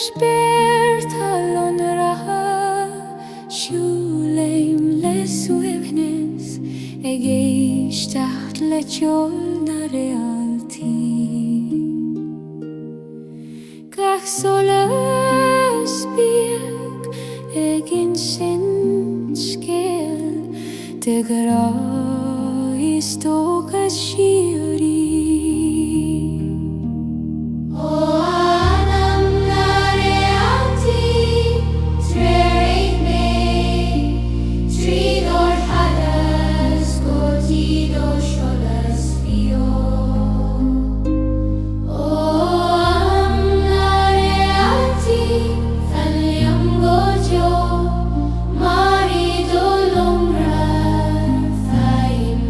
Spéartha an ratha siúlaim le suaimhneas ag éisteacht le teol na Réaltaí. Gach solas bíag ag in sin scéal de Craobh is tógad siúrí. Ó Anam na Réaltaí, tréir mé, tríd or hadas go tíd ó solas fio. Ó Anam na Réaltaí, fan liam go jo, mari do lomra, faim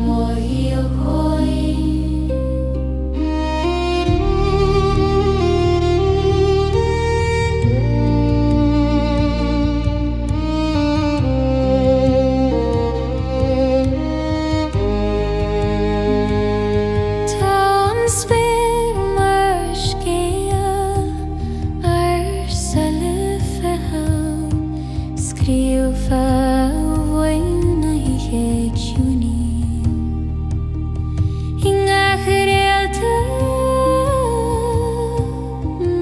mo Síocháin. Tá an spéir mar scéal ar salafehan, scríobh a Fuaimneacht ag siúní. Ingach Réaltaí,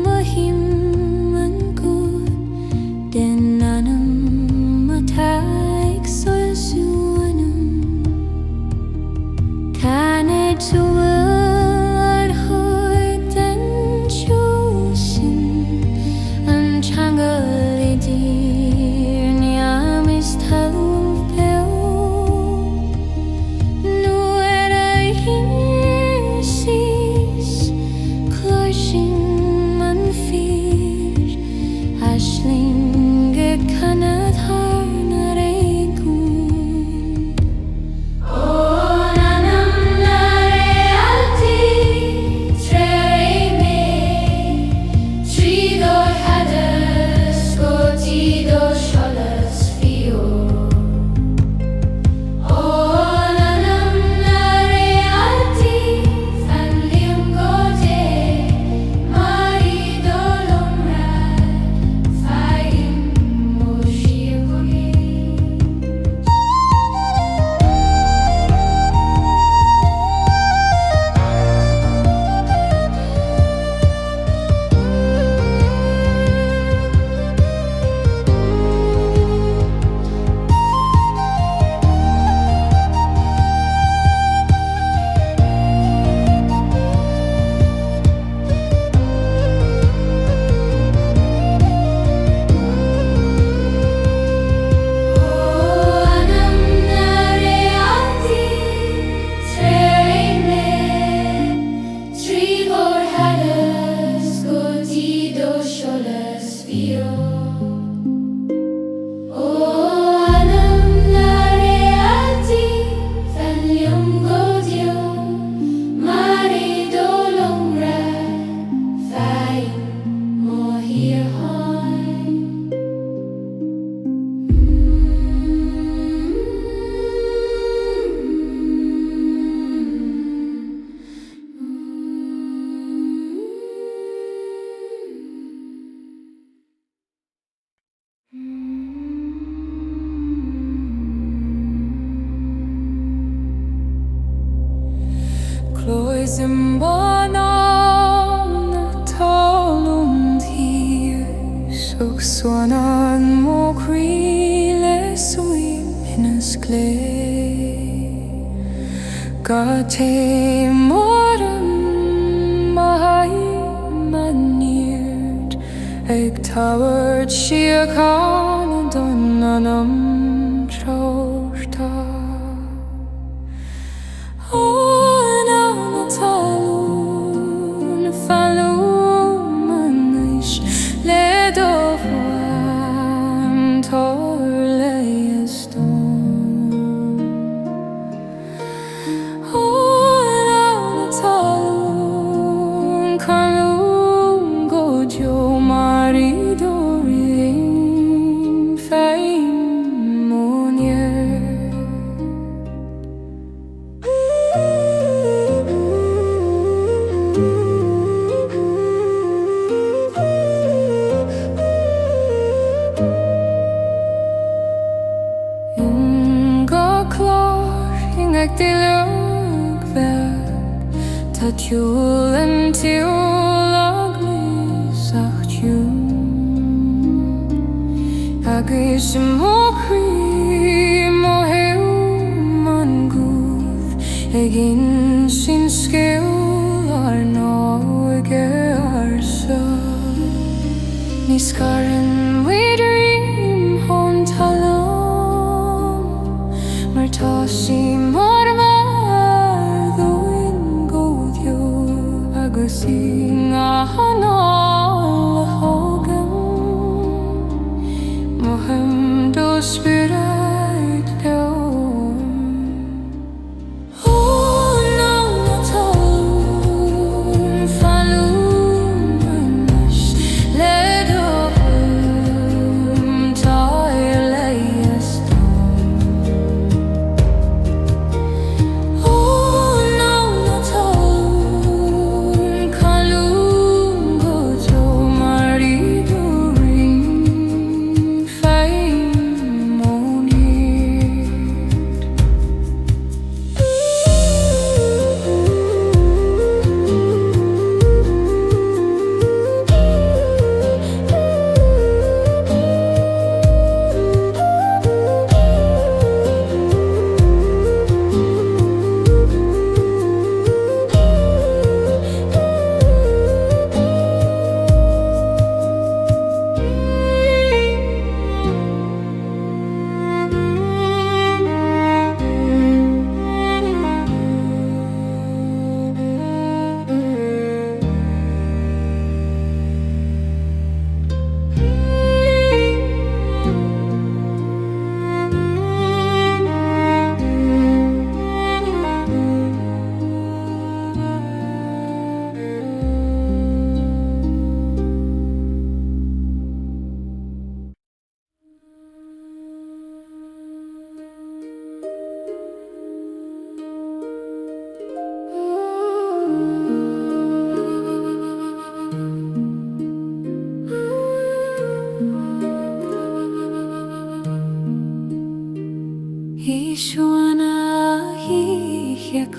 muhim an gúd den Anam atá ag solsú anam. Canad tú ar chuid den siúl sin, an Ceangal I dtír neam is Talún beo. Nuair a hír sís, clóir sin an fír, aisling go canad thar na réigún. Ó Anam na Réaltaí, tréir mé, tríd or hadas go tíd ó solas fio. Ó Anam na Réaltaí, fan liam go dé, mari do lomra, faim mo Síocháin. Anam na Réaltaí, tréir mé, tríd or hadas go tíd ó solas fio. Ó Anam na Réaltaí, fan liam go deo, mari do lomra, faim mo Síocháin. Clóis in banan na Talún tír, such swanan mo críle suaimhneas clé. Gate moram maniert, ag taward Síocháin don Anam trochta. Ó Anam na Talún, falún manis le do Fuaim tor le stone. Ó Anam na Talún, calún go jo mari do rin faim mo nier. until ugly sachtu agus mokri moheu manguth egin sin skill ar noige arsa niskarin we dream hon Talún martasi marvar the wind godio agus inga Anáil hogan mohem do Spiorad down oh no no Talún falún led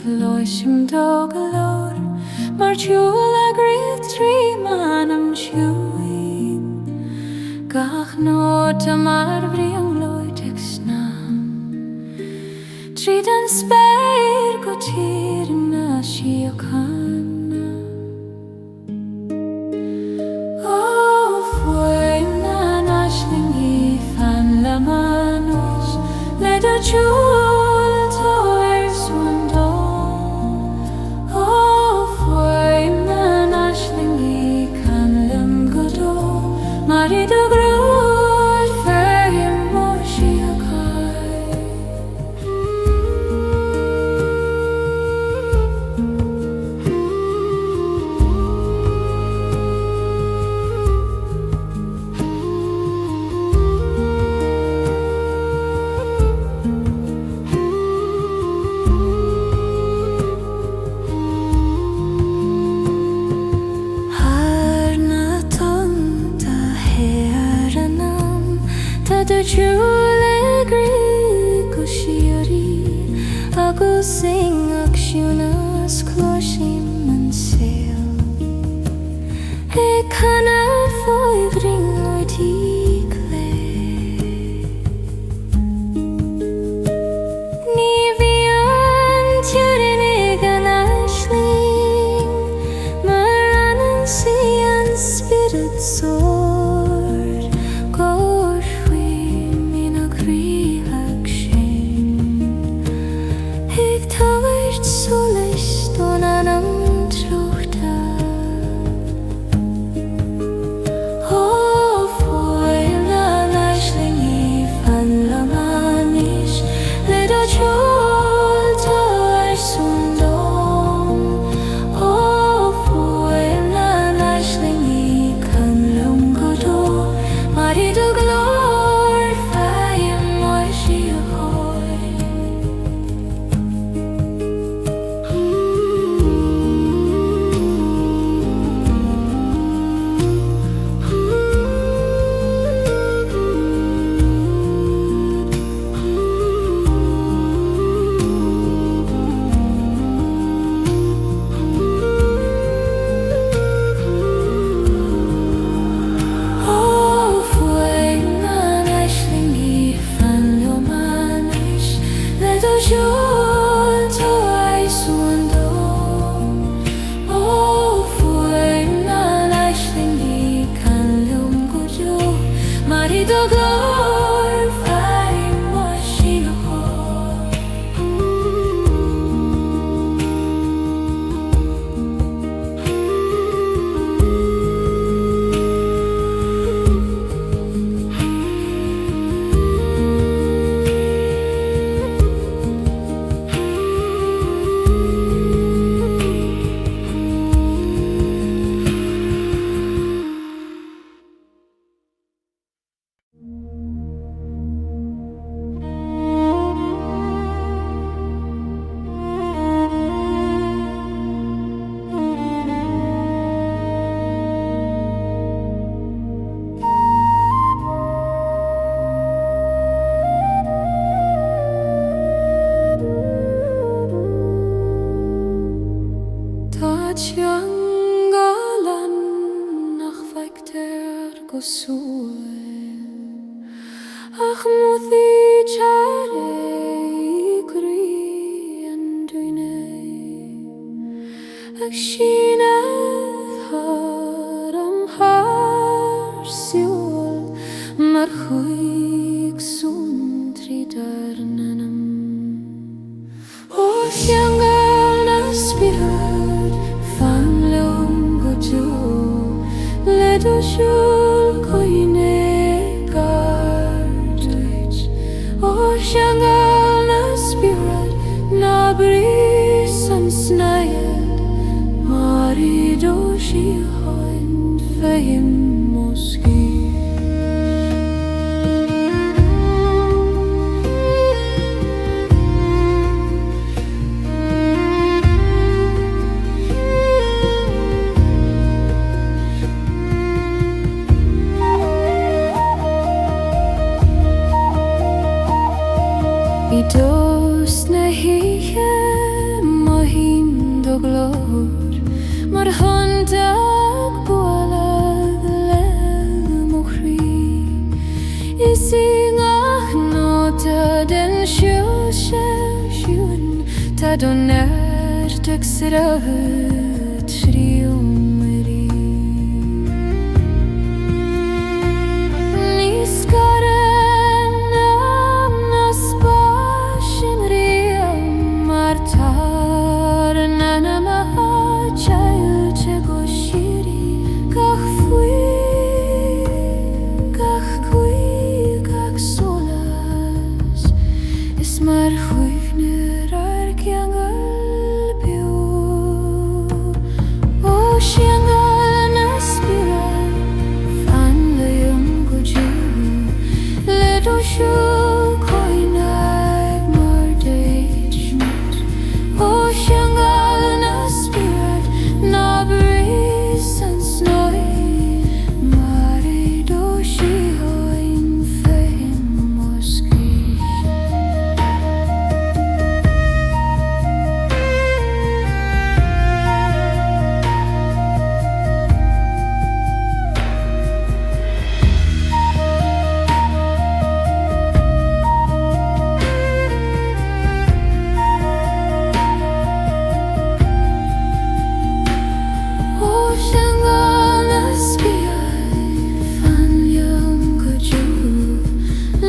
Loisim dogalor mar tiúla grith trí manam tiúin gach nóta mar bhríon loideag snam tríd an spéir go tír na Síocháin ó Fuaimneacht fan Lament le do tiúl toir swandó Mari do grúd feim mór Síocháin Júla grí go siúrí agus sing ag siúnas clóisim an saol ag canna foibhring Réaltaí clé ní bhí an tiúrin ag an aisling mar anan sí an spirit sword Anam trochta oh Fuaimneacht fan Lament le do tiúl toir swandó oh Fuaimneacht can lum cosúil ach muí teare grí an dúine ag sinad thar am thar siúil mar chuig sún trídar an Anam ó Ceangal na Spiorad fan leom go dú le do siúil Coille gardait ó Ceangal na Spiorad na brís an snaiad mar I do Síocháin féim moscí I dos na híche má hím do glór mar hondag bualadh le mo chrí I singach nóta den siúil sé siúin tá don neirteach sa rahad tríú marí níos garan am na spásin riam mar tar an Anam a chailte go sirí gach cuí gach solas is mar chuimhneacht ar Ceangal beú ó Ceangal na Spiorad fan leom go dú le do siúil Coille mar déitmid ó Ceangal na Spiorad na brís an snoig mar I do Síocháin féim moscí ó Ceangal na Spiorad fan leom go dú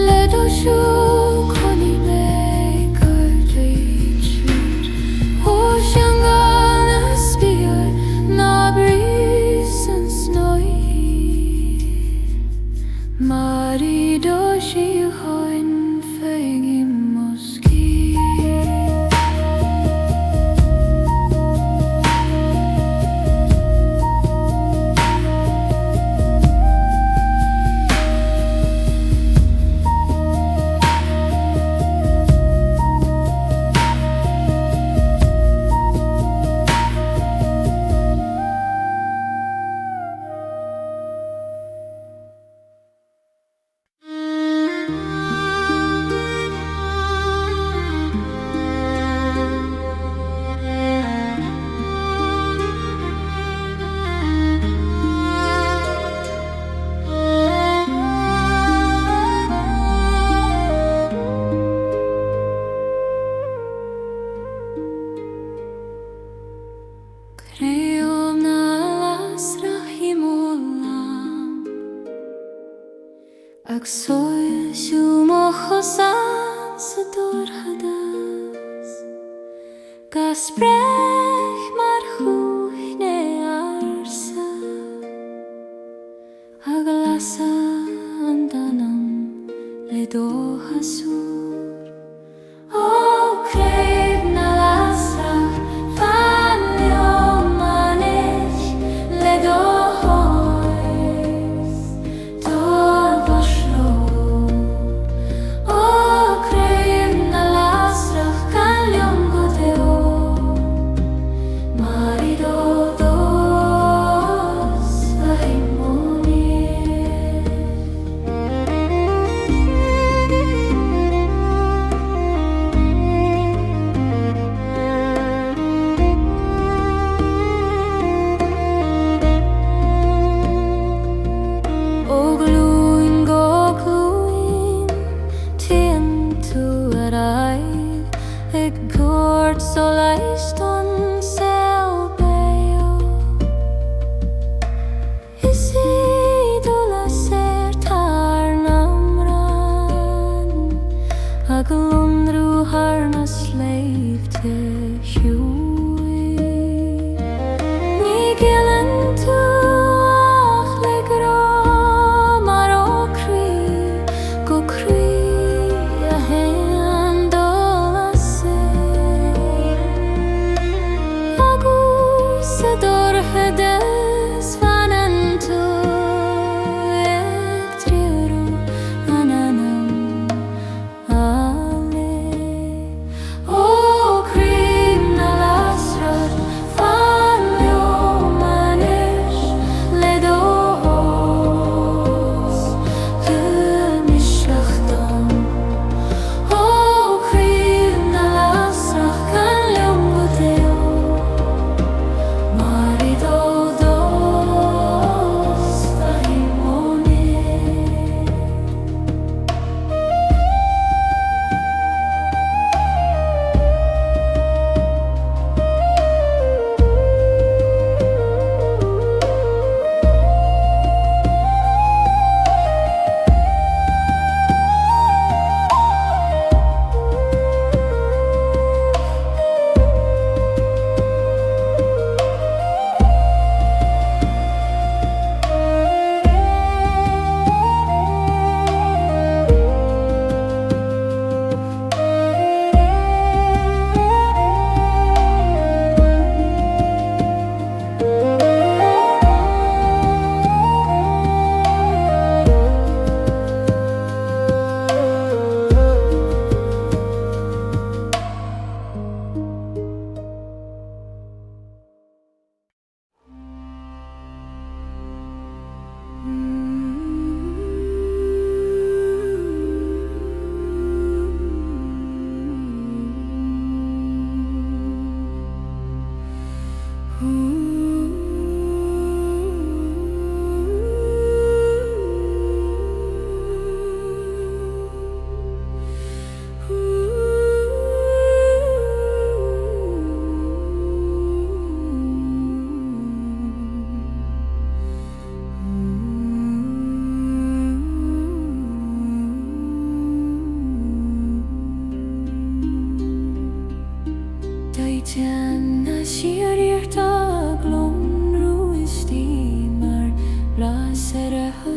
le do siúil Coille gardait ó Ceangal na Spiorad na brís an snoig mar I do Síocháin féim moscí Craobh na Lasrach I mólam ag soil siúmachas sa dorchadas gas brech mar chuaimhneasa ag lasa an Anam le do hasúr ó Craobh na Lasrach fan leom anis le do hois do bhasló ó Craobh na Lasrach can leom go deo mar I do dos féim moscí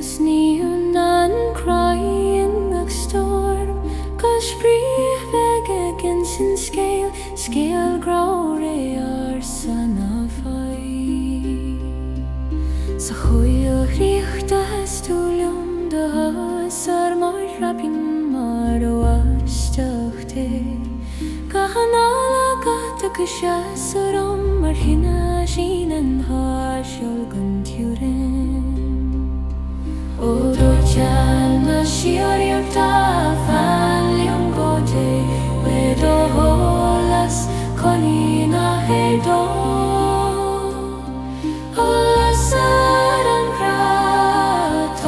Sníúnan crying ag storm Cos bríomh bheith gin sin scéal gráir ar san a fai Sa chuile Réaltaí túlaim de has ar mar rapin mar óaisteachta Anáil agat agus seasaram mar hinne sin an háisiúil gan tiúrin O Díthéan na Síochónta fan gote with o holas Coille na hedo Lasrach an Craobh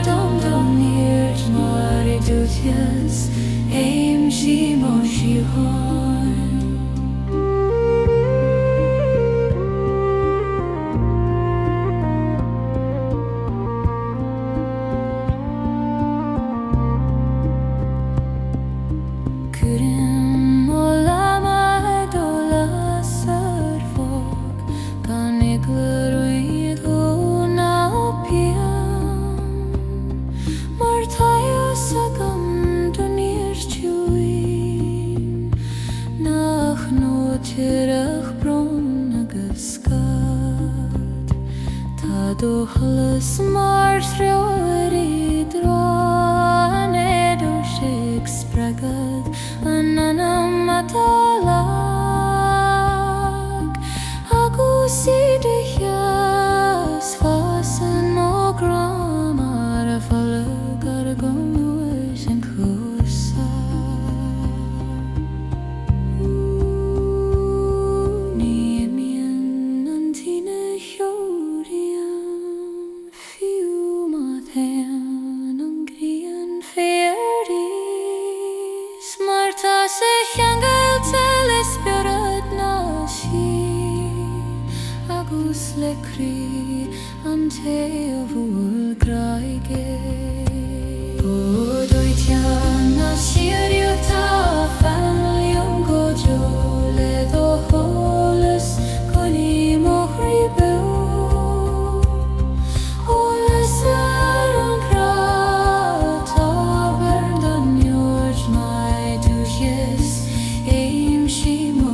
dom near mar dúthias aim she mo Síocháin Dochlas mar threoirí drán éadú sig spregad an Anam atálag agus Díthéas fasan mo gram ar a falag ar a gomúis an cúsa Ní mian an tína heoria Ceangal tele Spiorad na sí agus le crí an taobh bhfuil graige O Díthéan na Síochónta fan go jo le do holas Coille mo ribu O Lasrach an Craobh tábhair don neord mai dúthias aim she mo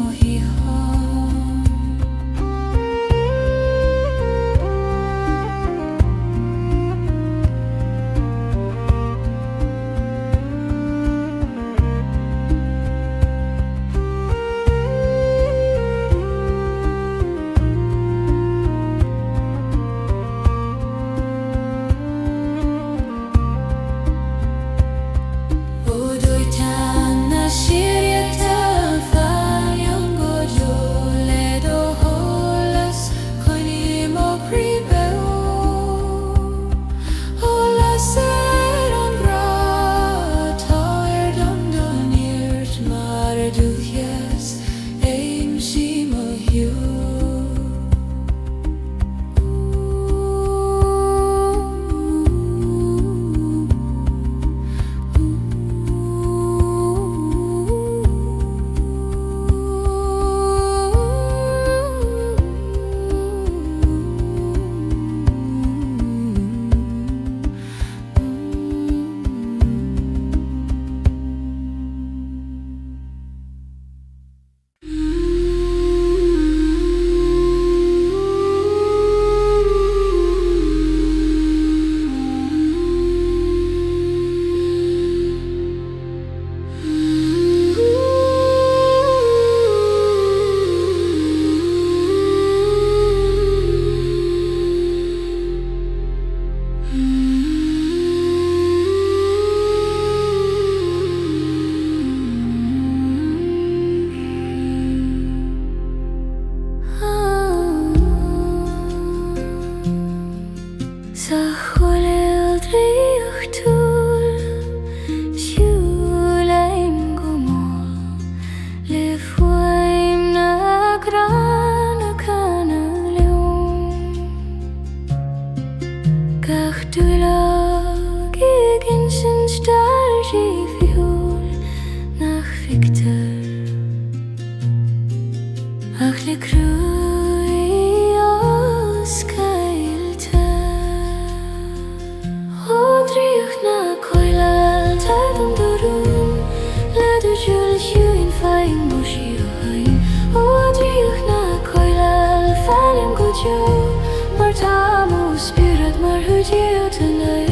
tamó Spiorad mar Réaltaí.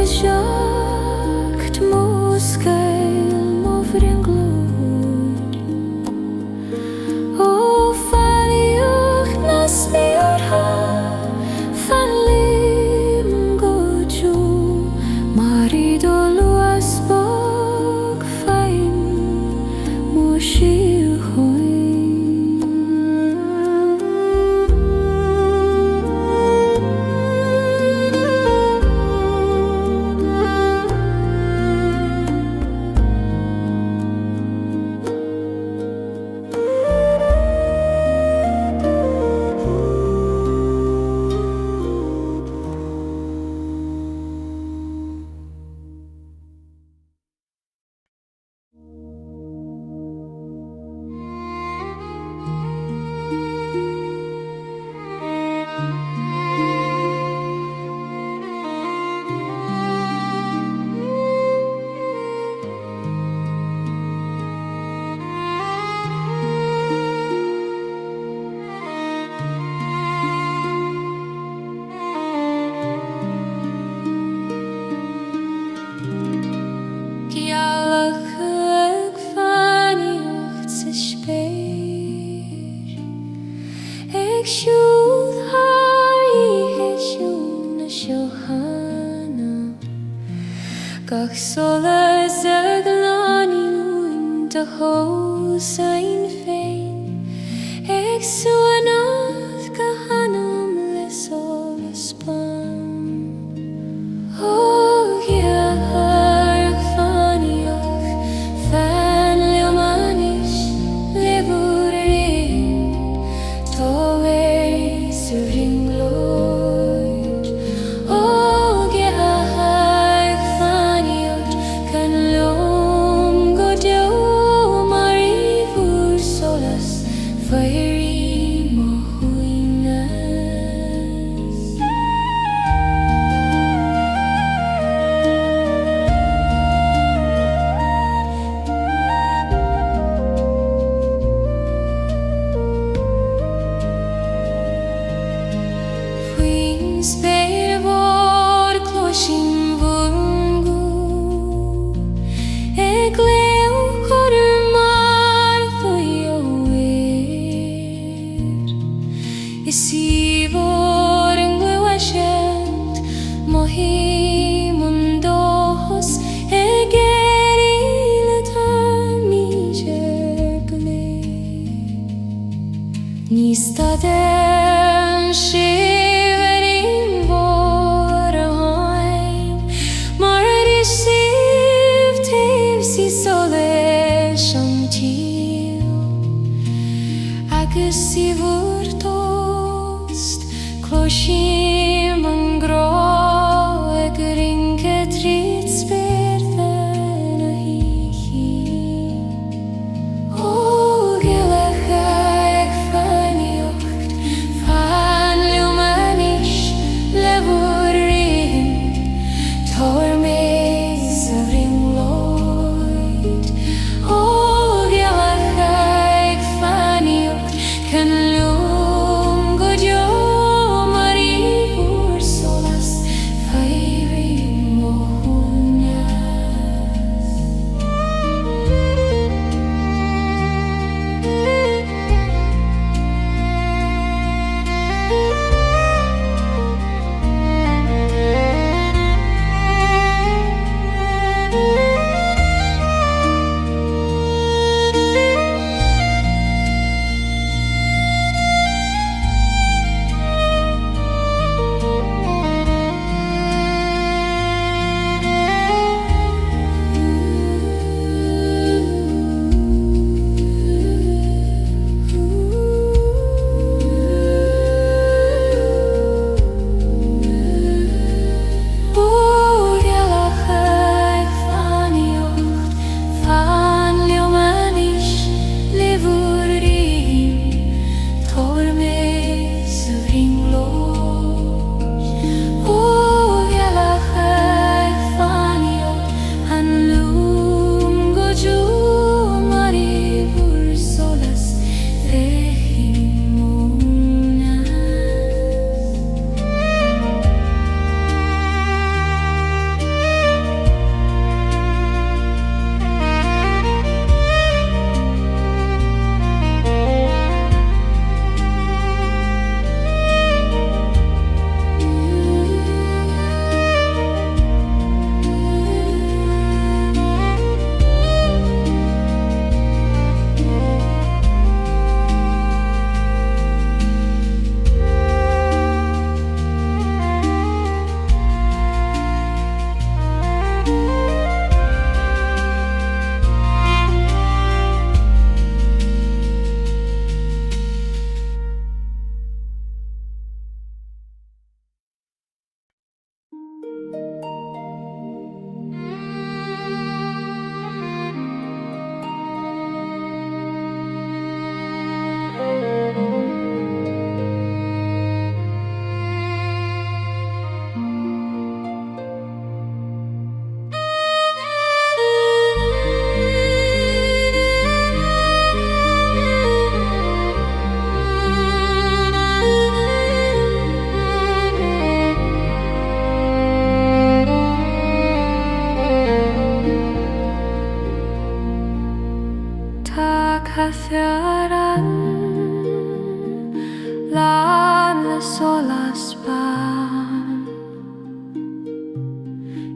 Draíocht mó scéil má bhríonglóid ó Fuaimneacht na Spéartha fan líam go dú mar iad ó luas bog féin mó Síocháin. Gealacha ag Fuaimneacht sa spéir ag siúd thairtí siún na Síocháin gach solas ag laniún de hósain féin ag suaimhneas go Anam le solas ban. Oh, Gealacha Fuaimneacht fan leomanis le búdaí tó é serene glóid. Oh, Gealacha Fuaimneacht can leom go deo mar i bhúr solas fairí mo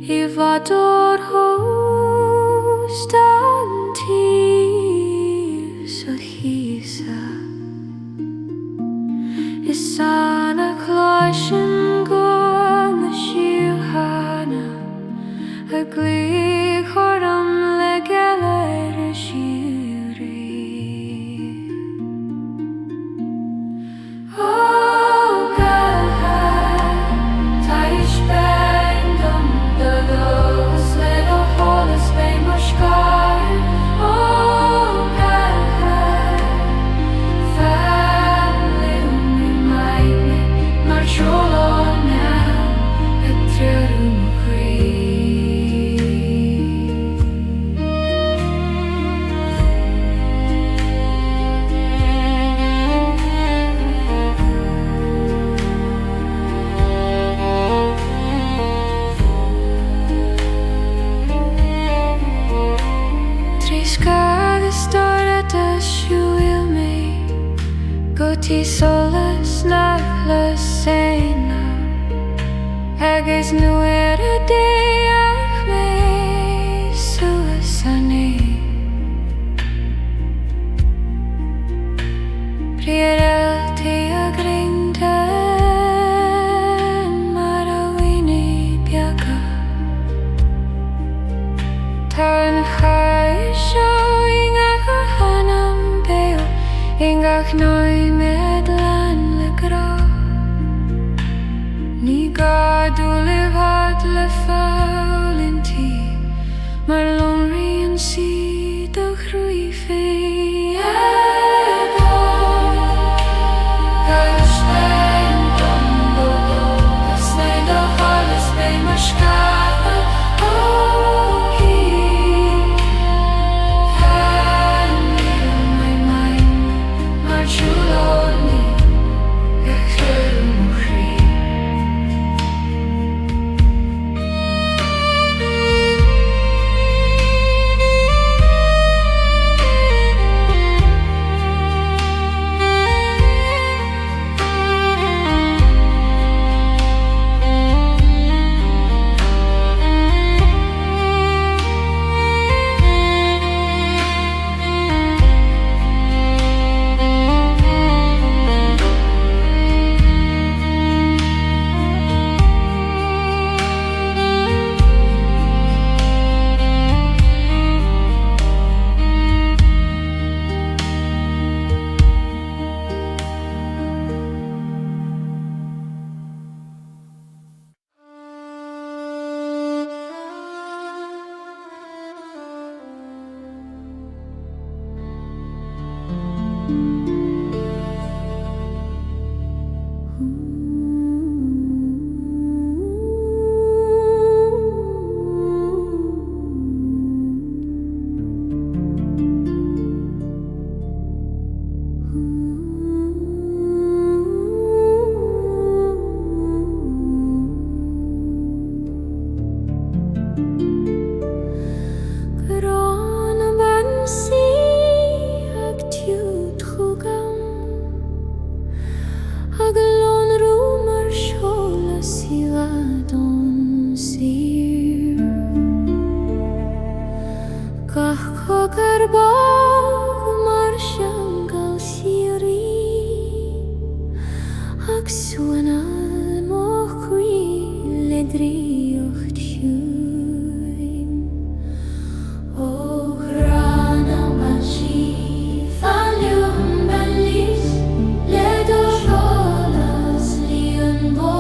Ivador host anti Sohisa Isana Clashin Gorn the Síochónta A Glee Hordam le Gealacha Siúri Oh Gealacha Taish Bendum the Los Little Holes Bay Mushkar Oh Gealacha Family Umi Maine Marcholo now Ethereal Goti solas nachlas sena Haggis nuera deach me suasani Réaltaí a grindan marawini biaga Talún chai showing a Anam beo Ingach noi medlan le Craobh Ní gadú le bhad le fáilintí Mar lonraí an si do chruifi Draíocht siúin ó Grana Banshee fanliúm melodies le do rolas líon bo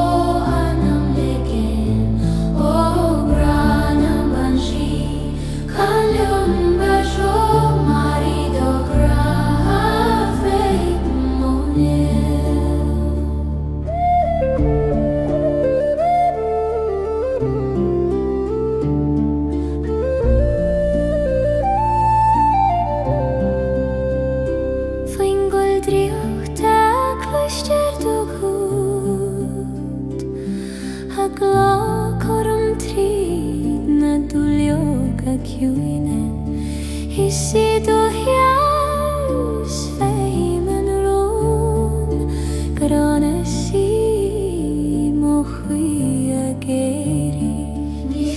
Anam legin ó Grana Banshee fanliúm bajo marido Craobh Draíocht a cloistear do gút a glách orm tríd na dúileog a ciúine is siad ó heas féim an rún grana sí mo chuí a géirí ní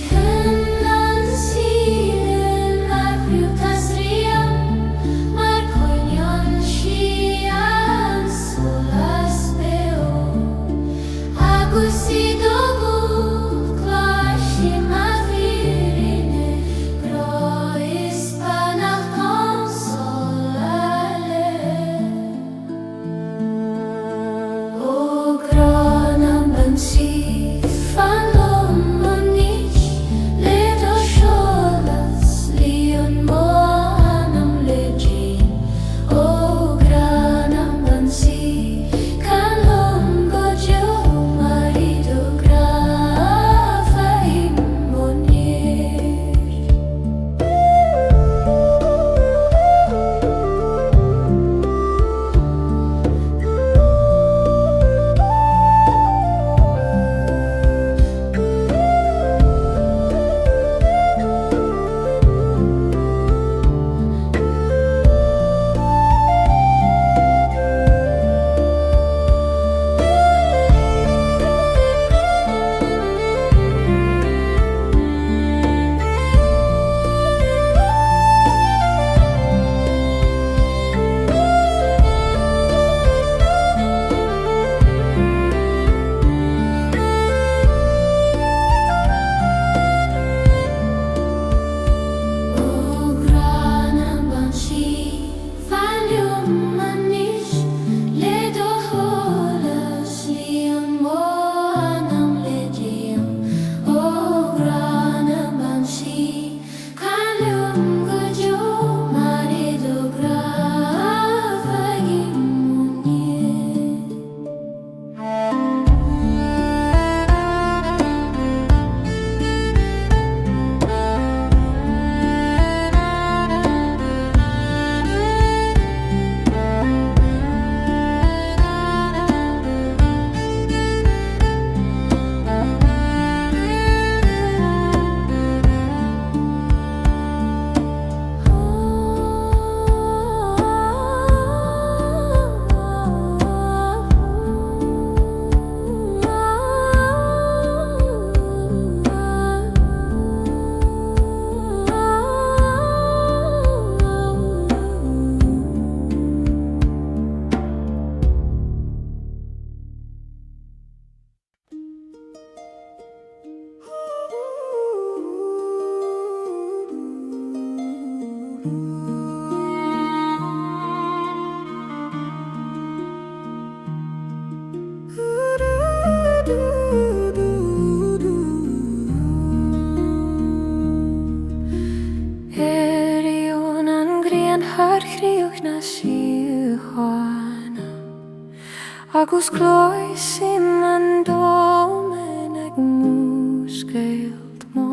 agus glóis in an dómen ag múscailt mó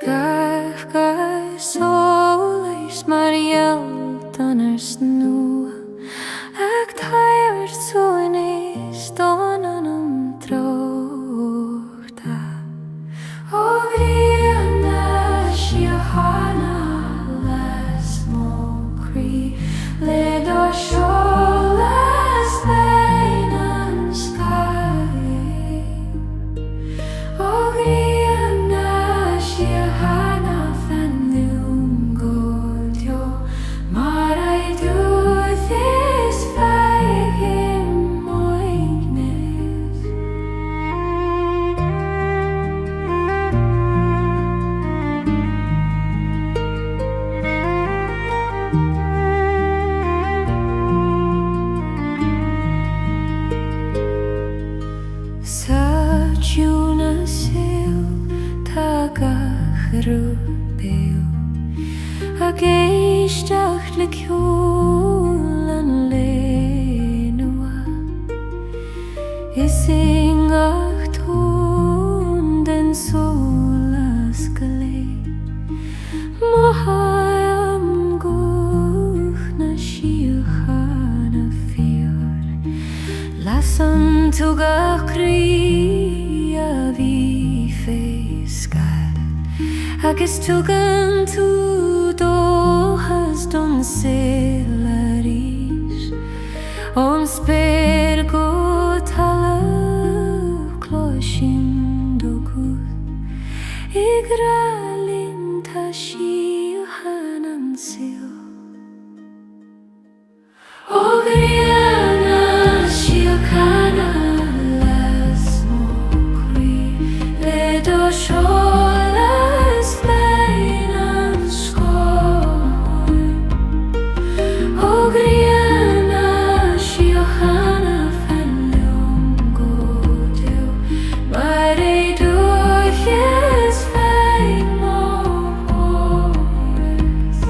gach sólais mar Réaltaí ar snúa ag tair suaimhneas don Anam Draíocht ó bhríonna Síocháin les mó crí le do seolas lein an sky ó bhríonna Síocháin fan lúm go deo mar I do this fight him moignes Sajúna sil tá gachrú béu ag éisteach le ciúil an lénua is ingach tún den solas go lé má am guch na Síocháin a fior lasan tú gach crí a bhí féascad agus tugan tú dóchas don silarís ón spéir go talamh cloisin do gúd I grálinn tá Síocháin an sil ó bhríonna Síocháin les mó crí le do seolas lein an scóin ó bhríonna Síocháin fan lúm go deo mar é dúchas féin mó hóras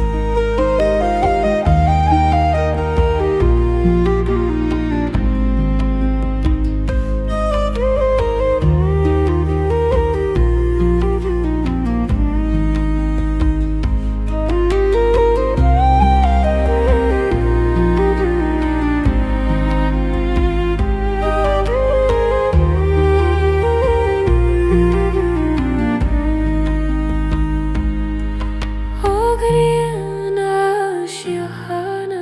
ó bhríonna Síocháin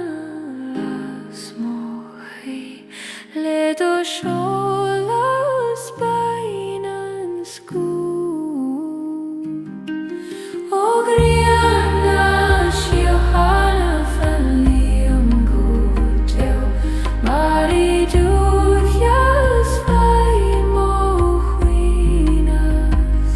las mó crí le do seolas lein an scúin ó bhríonna Síocháin fan lúm go deo mar I dúchas féin mó chuoineas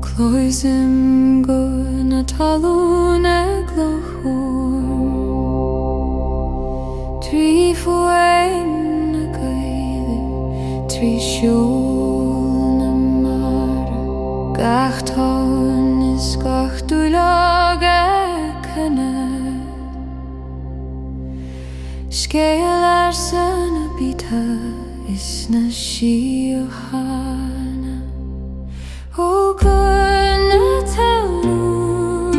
Cloisim go na Talún ag lochúr trí fuain na Gaelic trí siúl na mar gach tán is gach dúlag ag Anáil scéal ar san a bítha is na Síocháin ó gona Talún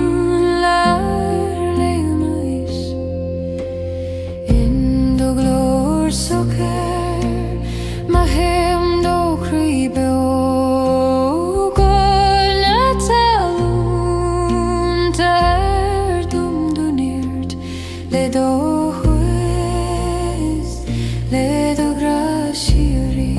lear léamais in do glór socair ma hem do críbe ó gona le do hues, le do graciori.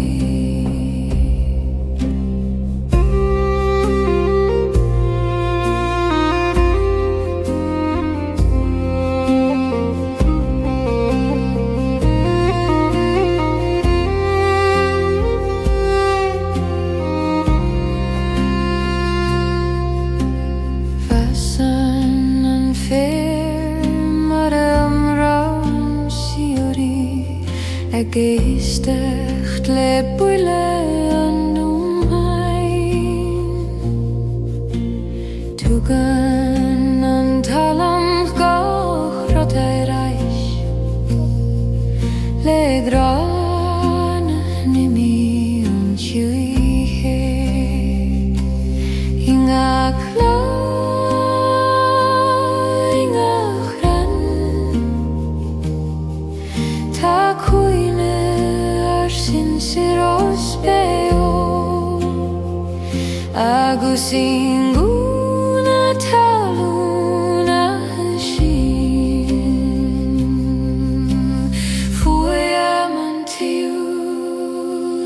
Geestecht le buile an umheim Tugan an talam gach Réaltaí reich Le gran nimi an siúiche Inga chlá Inga chran Ta Coille agus ingúna Talún sin Fuaimneacht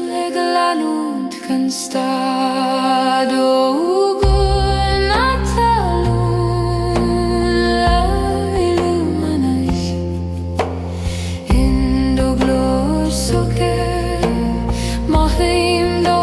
le glanúnt gan stad ógúna Talún la illuminas in do glór soke Mahim do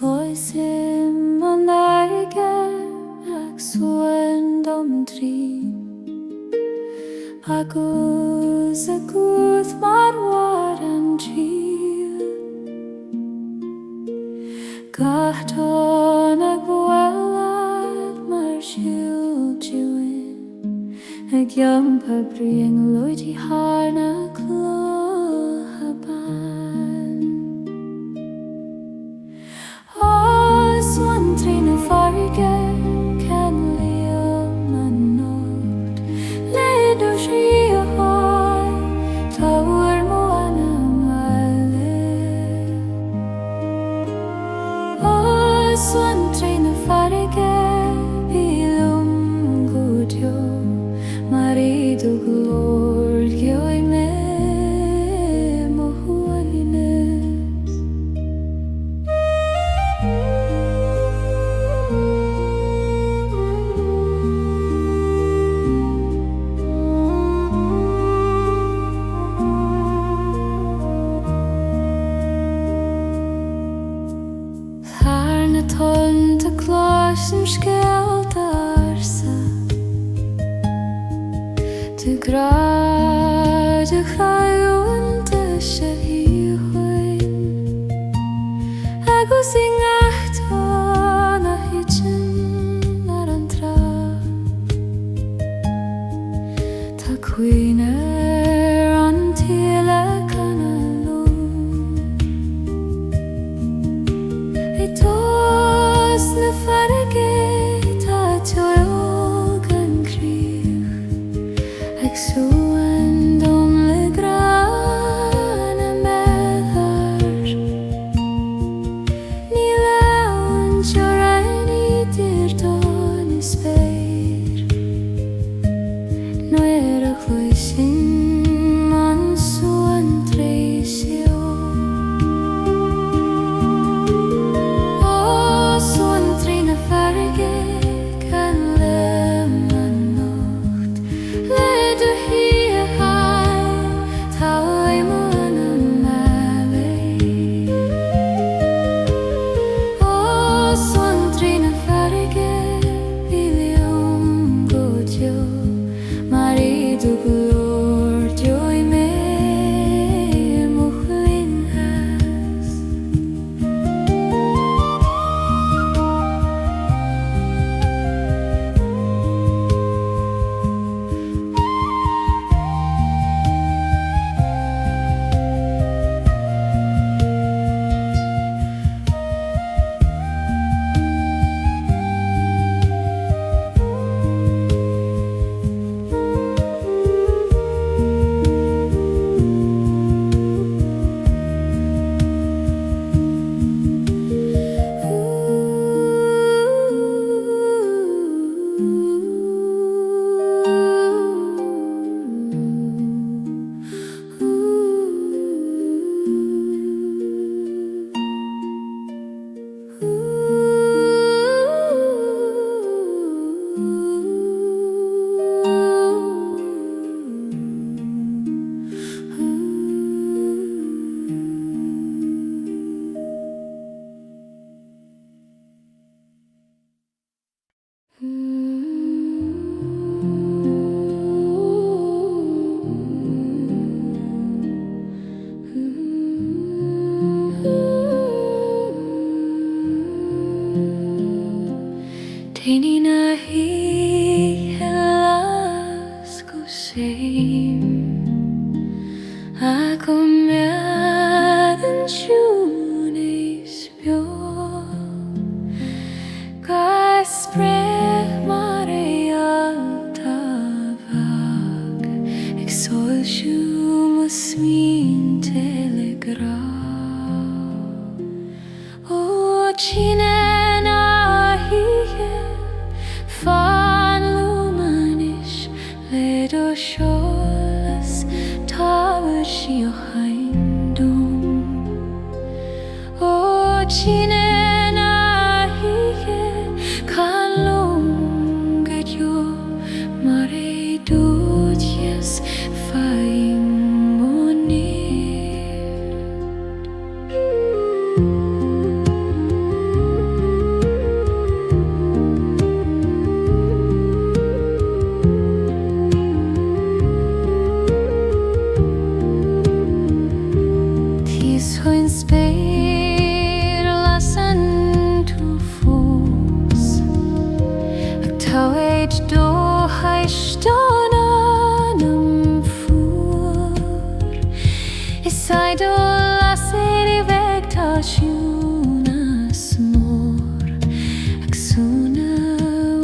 Cloisim an aige ag suan dom trí agus a gúth mar war an trí Gachtón ag bhuailad mar siúl diúin ag giompa bríon loidí hána clótha ban Swan trína farge can líom an nócht Léad ó Síocháin tábhair mó Anam Swan trína farge bílum go deo mar iad ó glór geo I me Talún de cláis scéaltarsa de grad a chaúnta se híhuain agus I ngachtá na hitin ar an trá Tá cuine an tíle canalún I tos na farige tá teolg an críoch ag suan dom le gran a meddar Ní leabhain teorainn idir don is spéir Nuair a chluisin man suan tréisio Ó suan trí na farige can leim an nocht Le do hí a chael tá oimún an meabhair Ó suan trí na farige biliún go deo mar iad ó glór deo I mé mo suaimhneas Daoine na hí helas go séim a go mead an siún is beo Ga spréach mar réalta bhag ag soil siú mo smínte le grá Ó tíine na híhe fan lumanis le do seolas tábhair Síocháin dom Ó tíine na híhe can lom go deo mar é dúdheas Fuaimneacht Tís chuin spéir lasan tú fós ag táid dó haiston Anam fuair Is saidó lasaid I bheith tá siún as mór ag súna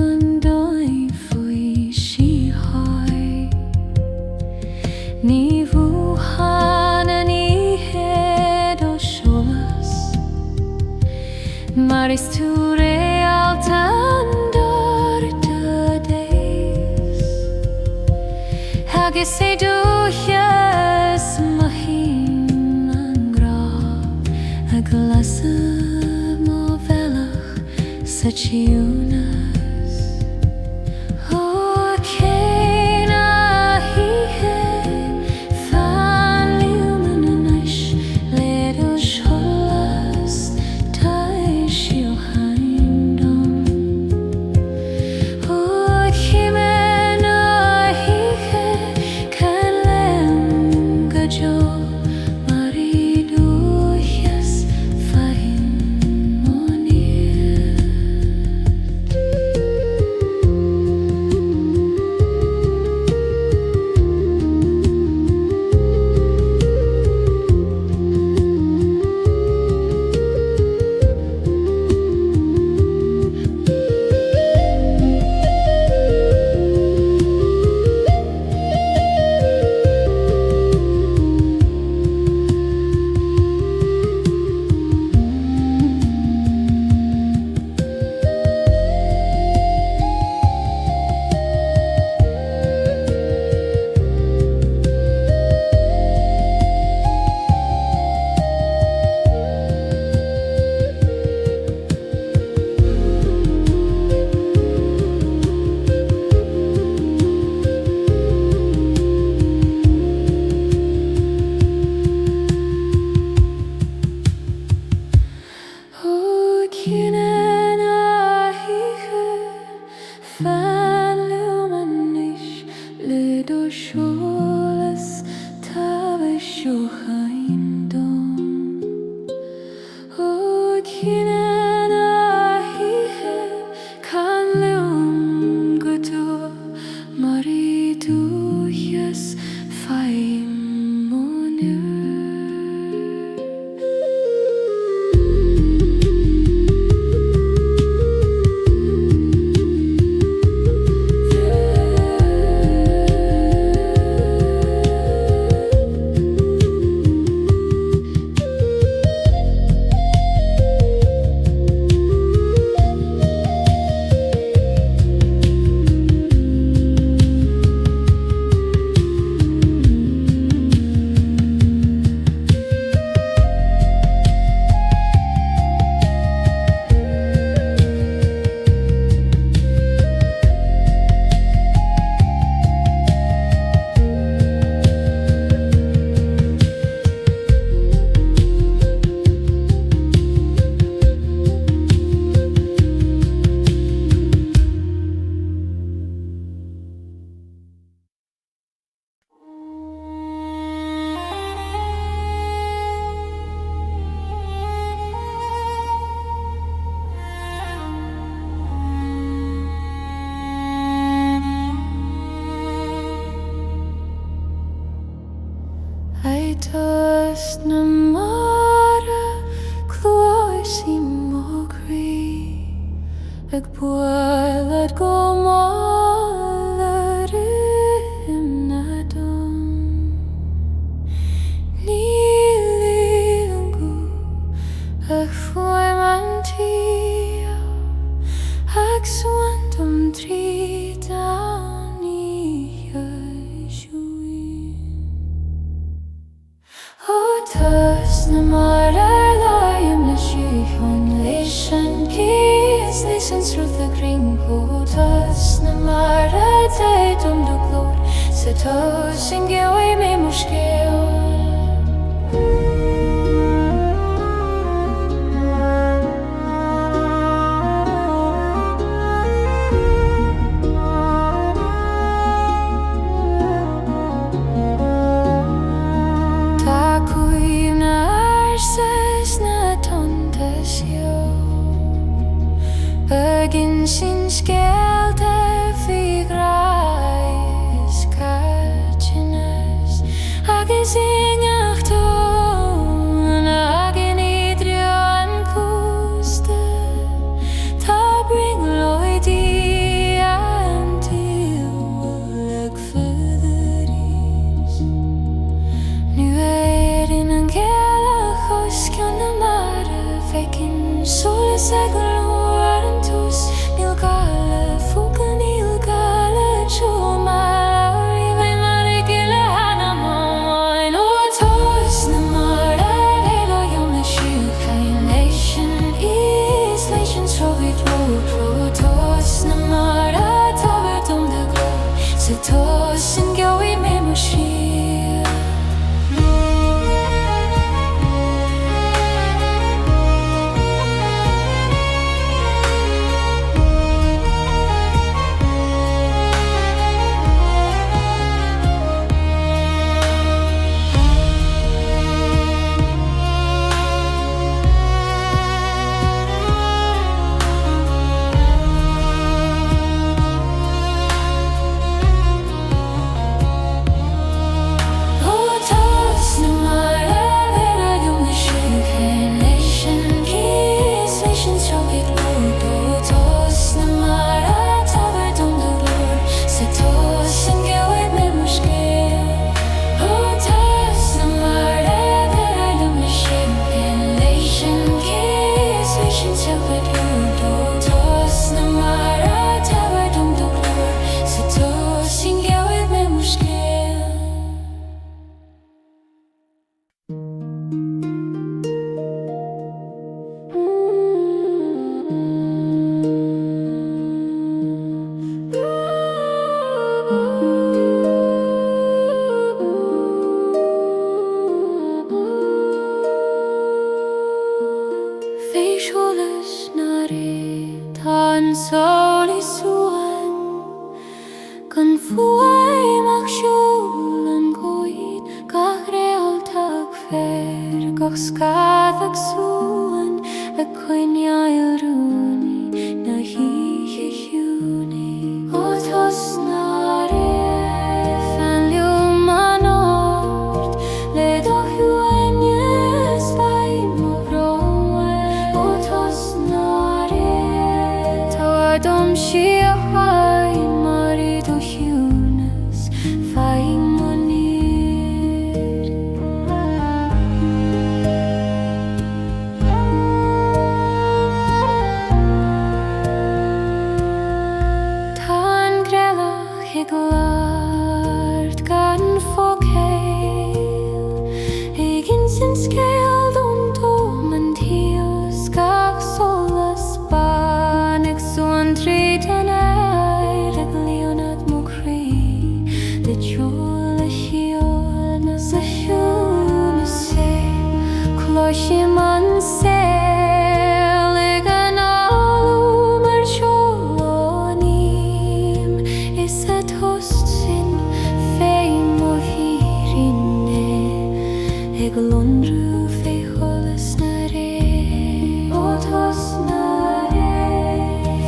an dóibh faoi Síocháin Ní bhuachan an iad ó seolas mar is tú réalta an dorta déis agus é dúchas mo hím an grá ag lasa mo bhealach sa tíúnas Ó cé na híthe fan liúman an ais le do seolas tá Síocháin Dust na mara close mockery ag boiled go him na dom Nílingu ag Fuaimneacht ag swandum Díthéan Dust na Réaltaí na Síochónta Leis truth a green Dust na Réaltaí dum do glór sa tos in gceoi mé mar scéal Begin sin Scéalta fi grais catchiness agus ingachtón agin Éire cústa tá bring Relaxation ag fudurís nu éirin an Gealacha ceann na mara fecin solas ag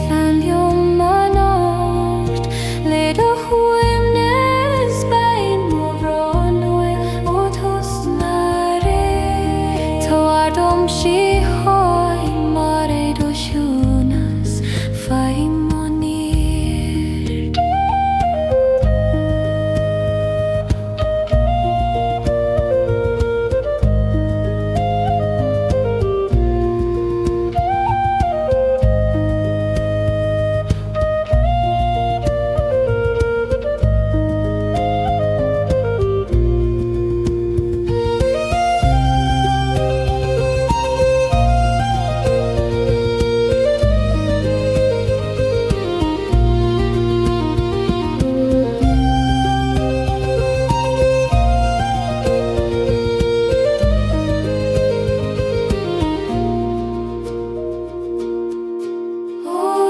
Fan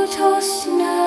toast na